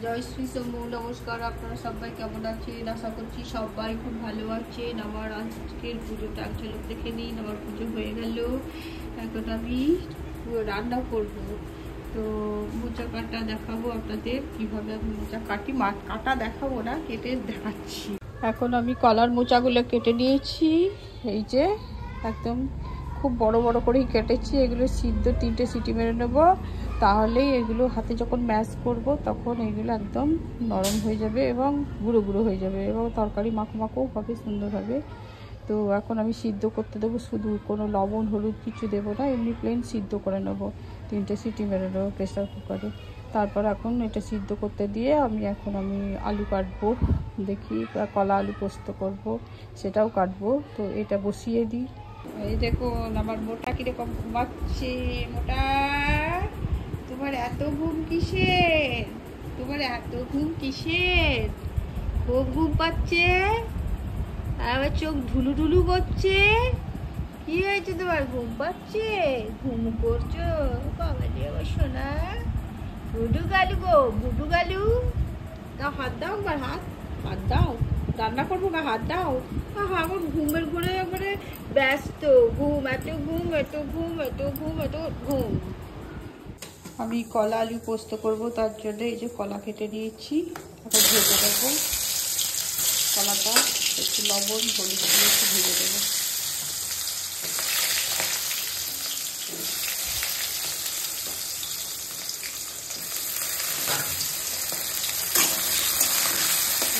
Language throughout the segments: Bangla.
জয় শ্রী শম্ভু। নমস্কার, আপনারা সবাই কেমন আছেন? আশা করছি সবাই খুব ভালো আছেন। আমার আজকের পুজোটা এক ঝলক দেখে নিন। আমার পুজো হয়ে গেল, এখন আমি রান্না করব। তো মোচা কাটা দেখাবো আপনাদের, কিভাবে আমি মোচা কাটি। মাছ কাটা দেখাবো না, কেটে দেখাচ্ছি। এখন আমি কলার মোচাগুলো কেটে নিয়েছি, এই যে একদম খুব বড় বড় করেই কেটেছি। এগুলো সিদ্ধ 3টে সিটি মেরে নেবো, তাহলেই এগুলো হাতে যখন ম্যাশ করব তখন এগুলো একদম নরম হয়ে যাবে এবং গুঁড়ো গুঁড়ো হয়ে যাবে এবং তরকারি মাখো মাখোও হবে, সুন্দর হবে। তো এখন আমি সিদ্ধ করতে দেবো, শুধু কোনো লবণ হলুদ কিছু দেবো না, এমনি প্লেন সিদ্ধ করে নেবো। 3টে সিটি মেরে নেবো প্রেসার কুকারে। তারপর এখন এটা সিদ্ধ করতে দিয়ে আমি আলু কাটবো, দেখি কলা আলু পোস্ত করব, সেটাও কাটবো। তো এটা বসিয়ে দিই। এই দেখুন আমার মোটা কীরকম ঘুমাচ্ছে। মোটা, তোমার এত ঘুম কিসের? তোমার এত ঘুম কিসের? খুব ঘুম পাচ্ছে, আবার চোখ ঢুলু ঢুলু করছে। কি হয়েছে তোমার? ঘুম পাচ্ছে, ঘুম করছো? বাবা রে আমার সোনা, বুডু গালু গো, বুডু গালু। তা হাত দাও, একবার হাত হাত দাও, রান্না করবো না, হাত দাও। আমার ঘুমের ঘরে একবারে ব্যস্ত। ঘুম, এত ঘুম, এত ঘুম, এত ঘুম, এত ঘুম। আমি কলা আলু পোস্ত করবো, তার জন্য এই যে কলা কেটে নিয়েছি। এখন ভেজে দেবো কলাটা, একটু লবণ হলুদ দিয়ে একটু ভেজে দেবো।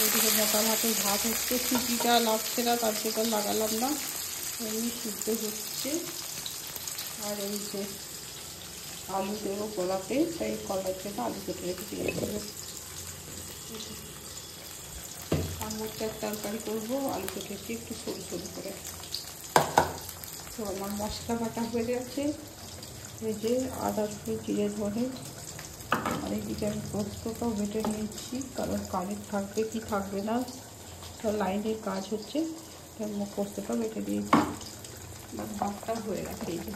ওইদিকে মোটা ভাতের ভাত হচ্ছে, সিটিটা লাগছে না, তার জন্য লাগালাম না, এমনি সিদ্ধ হচ্ছে। আর এই যে আলু দেবো কলাতে, তাই কলার জন্য আলু কেটে রেখে দিয়ে দেবো। আর মোচার তরকারি করবো, আলু কেটেছি একটু সরু সরু করে। তো আমার মশলা বাটা হয়ে গেছে, এই যে আদা রসুন জিরে ধরে। আর এইদিকে আমি পোস্তটাও বেটে নিয়েছি, কারণ কারেন্ট থাকবে কি থাকবে না, তো লাইনের কাজ হচ্ছে, তাই পোস্তটাও বেটে দিয়েছি। ভাতটা হয়ে গেছে, এই যে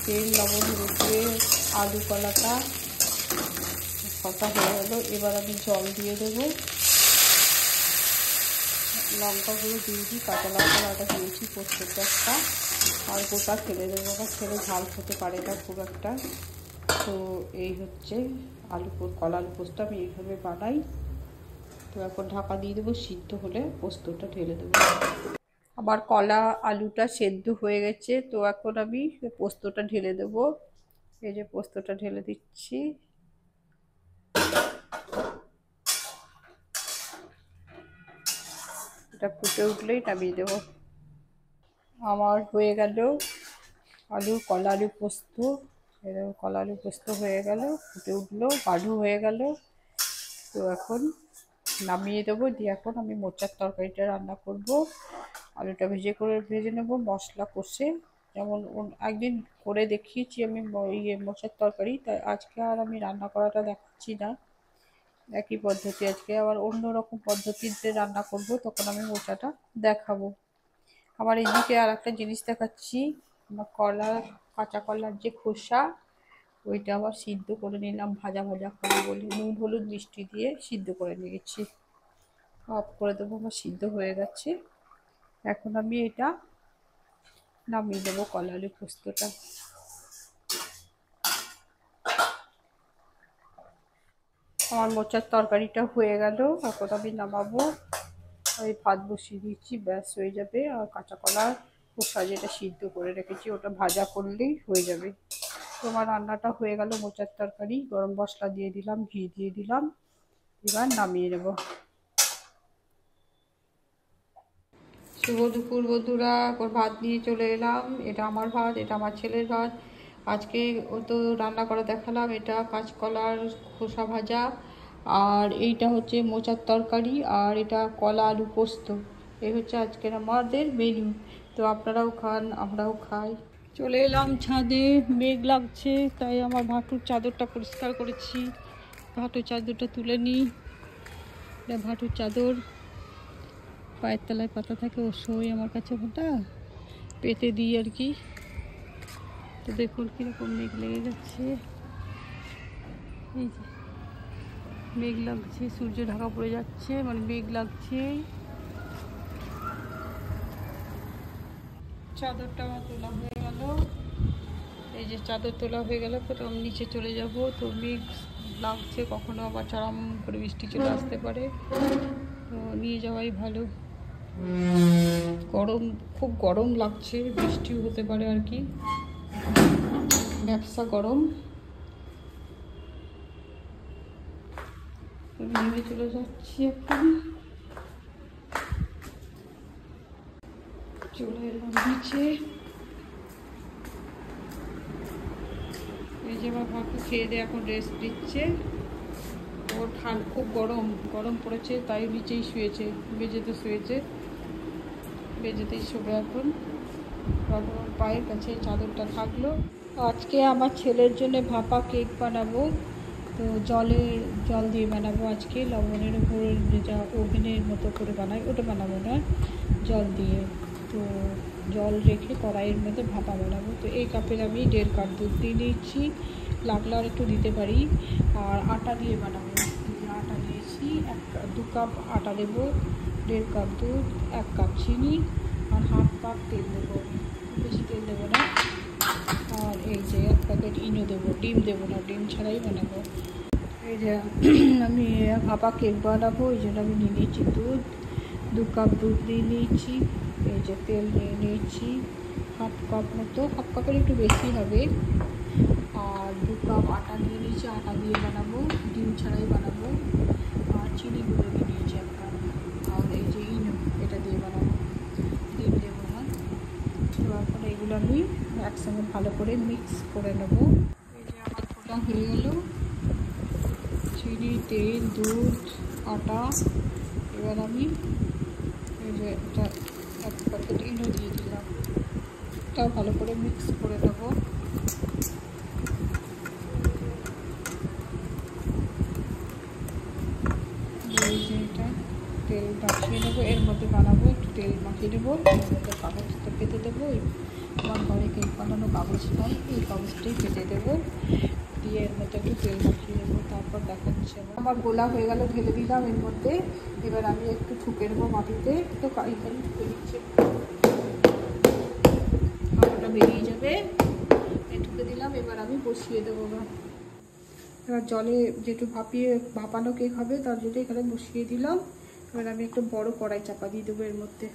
তেল লবণ দিয়ে আলু কলাটা কষা হয়ে গেলো। এবার আমি জল দিয়ে দেবো, লঙ্কাগুলো দিয়ে দিই, কাঁচা লঙ্কাটা দিয়েছি পোস্তটা একটা, আর গোটা ফেলে দেবো, বা ছেলে ঝাল খেতে পারে না খুব একটা। তো এই হচ্ছে কলা আলু পোস্ত আমি এইভাবে বানাই। তো এখন ঢাকা দিয়ে দেবো, সিদ্ধ হলে পোস্তটা ঢেলে দেবো। আমার কলা আলুটা সেদ্ধ হয়ে গেছে, তো এখন আমি পোস্তটা ঢেলে দেবো। এই যে পোস্তটা ঢেলে দিচ্ছি। এটা ফুটে উঠলেই নামিয়ে দেবো। আমার হয়ে গেল কলা আলু পোস্ত। এরকম কলা আলু পোস্ত হয়ে গেল, ফুটে উঠলো, গাঢ় হয়ে গেল। তো এখন নামিয়ে দেবো, দিয়ে এখন আমি মোচার তরকারিটা রান্না করব। আলুটা ভেজে নেব মশলা কষে, যেমন একদিন করে দেখিয়েছি আমি মোচার তরকারি, তাই আজকে আর আমি রান্না করাটা দেখাচ্ছি না। একই পদ্ধতি, আজকে আবার অন্যরকম পদ্ধতিতে রান্না করব, তখন আমি মোচাটা দেখাবো। আবার এইদিকে আর একটা জিনিস দেখাচ্ছি, আমার কাঁচা কলার যে খোসা, ওইটা আবার সিদ্ধ করে নিলাম, ভাজা ভাজা করে বলি, নুন হলুদ মিষ্টি দিয়ে সিদ্ধ করে নিয়েছি। অফ করে দেবো, আমার সিদ্ধ হয়ে গেছে। এখন আমি এটা নামিয়ে দেবো কলা আলু পোস্তটা। আমার মোচার তরকারিটা হয়ে গেল, এখন আমি নামাবো। ওই ভাত বসিয়ে দিচ্ছি, ব্যাস হয়ে যাবে। আর কাঁচা কলার খোসা যেটা সিদ্ধ করে রেখেছি, ওটা ভাজা করলেই হয়ে যাবে। তোমার রান্নাটা হয়ে গেল, মোচার তরকারি। গরম মশলা দিয়ে দিলাম, ঘি দিয়ে দিলাম, এবার নামিয়ে নেব। শুভ দুপুর বন্ধুরা, এখন ভাত নিয়ে চলে এলাম। এটা আমার ভাত, এটা আমার ছেলের ভাত। আজকে ও তো রান্না করে দেখালাম, এটা কাঁচকলার খোসা ভাজা, আর এইটা হচ্ছে মোচার তরকারি, আর এটা কলা আলু পোস্ত। এই হচ্ছে আজকের আমাদের মেনু। তো আপনারাও খান, আমরাও খাই। চলে এলাম ছাদে, মেঘ লাগছে, তাই আমার ভাটুর চাদরটা পরিষ্কার করেছি। ভাটুর চাদরটা তুলে নিই, এটা ভাটুর চাদর, পায়ের তলায় পাতা থাকে, ও শোয় আমার কাছে, ওটা পেতে দিই আর কি। তো দেখুন কীরকম মেঘ লেগে যাচ্ছে। এই যে মেঘ লাগছে, সূর্য ঢাকা পড়ে যাচ্ছে, মানে মেঘ লাগছে। চাদরটা আমার তোলা হয়ে গেল, এই যে চাদর তোলা হয়ে গেল, তো আমি নিচে চলে যাব। তো মেঘ লাগছে, কখনো আবার চরম করে বৃষ্টি চলে আসতে পারে, তো নিয়ে যাওয়াই ভালো। গরম, খুব গরম লাগছে, বৃষ্টিও হতে পারে আর কি, ব্যবসা গরম। নেমে চলে যাচ্ছি এখন, চলে এলাম নিচে। এই যে আমার ভাবু খেয়ে দিয়ে এখন রেস্ট দিচ্ছে। ওর খুব গরম পড়েছে, তাই নিচেই শুয়েছে, বেজেতে শুয়েছে, বেজেতেই শোবে এখন। বাবার পায়ের কাছে চাদরটা থাকলো। আজকে আমার ছেলের জন্য ভাপা কেক বানাবো। তো জল দিয়ে বানাবো আজকে, লবণের উপর যা ওভেনের মতো করে বানাই ওটা বানাবো না, জল দিয়ে। তো জল রেখে কড়াইয়ের মধ্যে ভাপা বানাবো। তো এই কাপের আমি 1.5 কাপ দুধ দিয়ে নিয়েছি, লাগলে আর একটু দিতে পারি। আর আটা দিয়ে বানাবো, আটা দিয়েছি 2 কাপ আটা দেবো, 1.5 কাপ দুধ, 1 কাপ চিনি আর 1/2 কাপ তেল দেবো, বেশি তেল দেবো না। আর এই যে 1 প্যাকেট ইনো দেবো, ডিম দেবো না, ডিম ছাড়াই বানাবো। এই যে আমি ভাপা কেক বানাবো, এই জন্য আমি নিয়ে নিয়েছি দুধ, 2 কাপ দুধ দিয়ে নিয়েছি। এই যে তেল নিয়ে নিয়েছি 1/2 কাপ মতো, 1/2 কাপের একটু বেশি হবে। আর 2 কাপ আটা নিয়ে নিয়েছি, আটা দিয়ে বানাবো, ডিম ছাড়াই বানাবো। আর চিনি গুঁড়ো নিয়ে নিয়েছি 1 কাপ। আর এই যে ইনো, এটা দিয়ে বানাবো, ডিম দেবো না। তো এখন এগুলো আমি একসঙ্গে ভালো করে মিক্স করে নেবো। এই যে আমার ফোটা হয়ে গেল, চিনি, তেল, দুধ, আটা। এবার আমি এই যে এটা 1 প্যাকেট ইনো দিয়ে দিলাম, এটাও ভালো করে মিক্স করে নেবো। এই যে এটা তেল মাখিয়ে নেবো, এর মধ্যে বানাবো, একটু তেল মাখিয়ে নেবো, এর মধ্যে কাগজটা পেতে দেবো। আমার ঘরে কেক বানানো কাগজ নয়, এই কাগজটাই পেতে দেবো, দিয়ে এর মধ্যে একটু তেল মাখিয়ে নেবো। তারপর দেখাচ্ছে আমার গোলা হয়ে গেল, ঢেলে দিলাম এর মধ্যে। এবার আমি একটু ঠুকে নেবো মাটিতে, তো এখানে ঠুকে দিচ্ছে, হাওয়াটা বেরিয়ে যাবে, ঠুকে দিলাম। এবার আমি বসিয়ে দেবো। এবার জলে যেটু ভাপানো কেক হবে তার জন্য এখানে বসিয়ে দিলাম। এবার আমি একটা বড় কড়াই চাপা দিয়ে দেবো এর মধ্যে।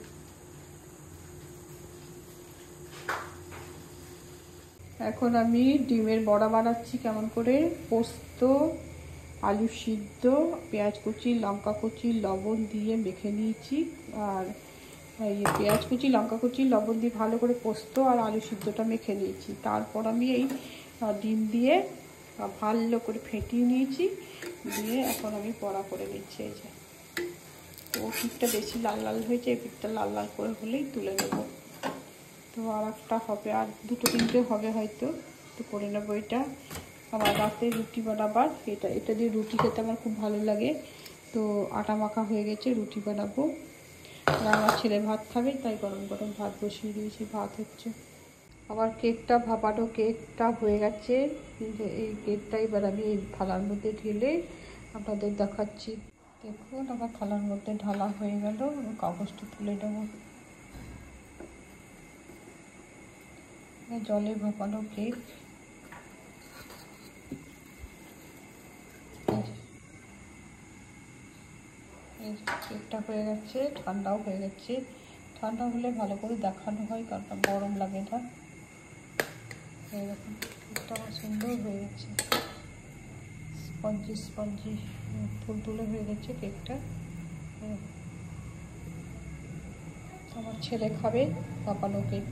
এখন আমি ডিমের বড়া বানাচ্ছি কেমন করে। পোস্ত, আলু সিদ্ধ, পেঁয়াজ কুচি, লঙ্কা কুচি, লবণ দিয়ে মেখে নিয়েছি। আর পেঁয়াজ কুচি, লঙ্কা কুচি, লবণ দিয়ে ভালো করে পোস্ত আর আলু সিদ্ধটা মেখে নিয়েছি। তারপর আমি এই ডিম দিয়ে ভালো করে ফেটিয়ে নিয়েছি, দিয়ে এখন আমি বড়া করে নিচ্ছি। এই যে ও পিঠটা বেশি লাল লাল হয়েছে, এই পিঠটা লাল লাল করে হলেই তুলে নেব। তো আর একটা হবে, আর 2-3টে হবে হয়তো, তো করে নেবো এটা। আমার রাতে রুটি বানাবার, এটা দিয়ে রুটি খেতে আমার খুব ভালো লাগে। তো আটা মাখা হয়ে গেছে, রুটি বানাবো। আর আমার ছেলে ভাত খাবে, তাই গরম গরম ভাত বসিয়ে দিয়েছি, ভাত হচ্ছে। আমার কেকটা ভাপানো কেকটা হয়ে গেছে। এই কেকটা এবার আমি এই থালার মধ্যে ঢেলে আপনাদের দেখাচ্ছি। দেখুন আমার থালার মধ্যে ঢালা হয়ে গেল, আমি কাগজটা তুলে নেব। জলে ভাপানো কেক, কেকটা হয়ে গেছে, ঠান্ডাও হয়ে গেছে। ঠান্ডা হলে ভালো করে দেখানো হয়, কারণ গরম লাগে না। এরকম কেকটা আমার সুন্দর হয়ে গেছে, স্পঞ্জি স্পঞ্জি তুলতুলে হয়ে গেছে কেকটা। আমার ছেলে খাবে ভাপানো কেক।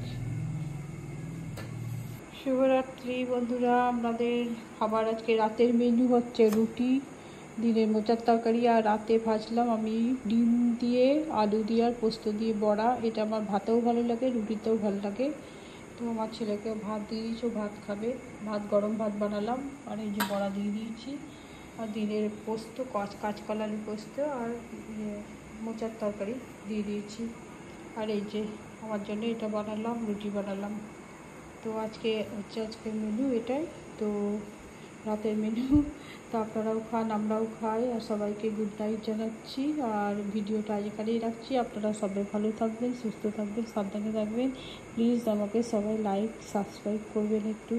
শুভরাত্রি বন্ধুরা, আপনাদের খাবার আজকে রাতের মেনু হচ্ছে রুটি, দিনের মোচার তরকারি, আর রাতে ভাজলাম আমি ডিম দিয়ে, আলু দিয়ে আর পোস্ত দিয়ে বড়া। এটা আমার ভাতেও ভালো লাগে, রুটিতেও ভালো লাগে। তো আমার ছেলেকেও ভাত দিয়ে দিয়েছি, ভাত খাবে। ভাত, গরম ভাত বানালাম, আর এই যে বড়া দিয়ে দিয়েছি। আর দিনের পোস্ত, কাঁচকলা আলু পোস্ত আর মোচার তরকারি দিয়ে দিয়েছি। আর এই যে আমার জন্য এটা বানালাম, রুটি বানালাম। তো আজকের মেনু এটাই। তো রাতের মেনু। তো আপনারাও খান, আমরাও খাই, আর সবাইকে গুড নাইট জানাচ্ছি। আর ভিডিওটা এখানেই রাখছি। আপনারা সবাই ভালো থাকবেন, সুস্থ থাকবেন, সাবধানে থাকবেন। প্লিজ আমাকে সবাই লাইক সাবস্ক্রাইব করবেন একটু।